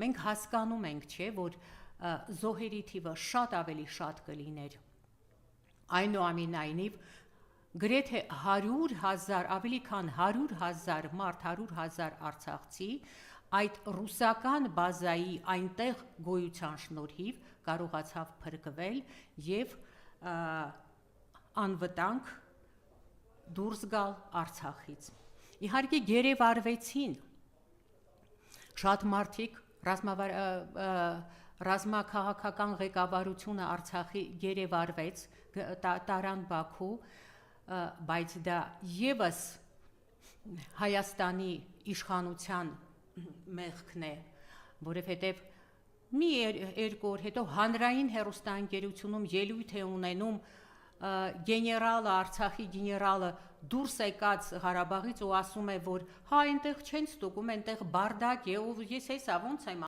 մենք հասկանում ենք, չէ, որ զոհերի թիվը շատ ավելի շատ կլիներ։ Այնուամենայնիվ, գրեթե 100,000, ավելի քան 100,000 մարդ, 100,000 արցախցի այդ ռուսական բազայի այնտեղ գոյության շնորհիվ կարողացավ փրկվել և անվտանգ դուրս գալ Արցախից։ Իհարկե գերեվարվեցին շատ մարդիկ, ռազմաքաղաքական ղեկավարությունը Արցախի գերեվարվեց, տարան Բաքու, բայց դա ևս Հայաստանի իշխանության մեղքն է, որովհետև մի երկու օր հետո հանրային հեռուստաընկերությունում ելույթ է ունենում գեներալը, Արցախի գեներալը դուրս եկած Ղարաբաղից ու ասում է, որ հա այնտեղ չեն ստուգում, այնտեղ բարդակ է, ու ես հեսա ոնց եմ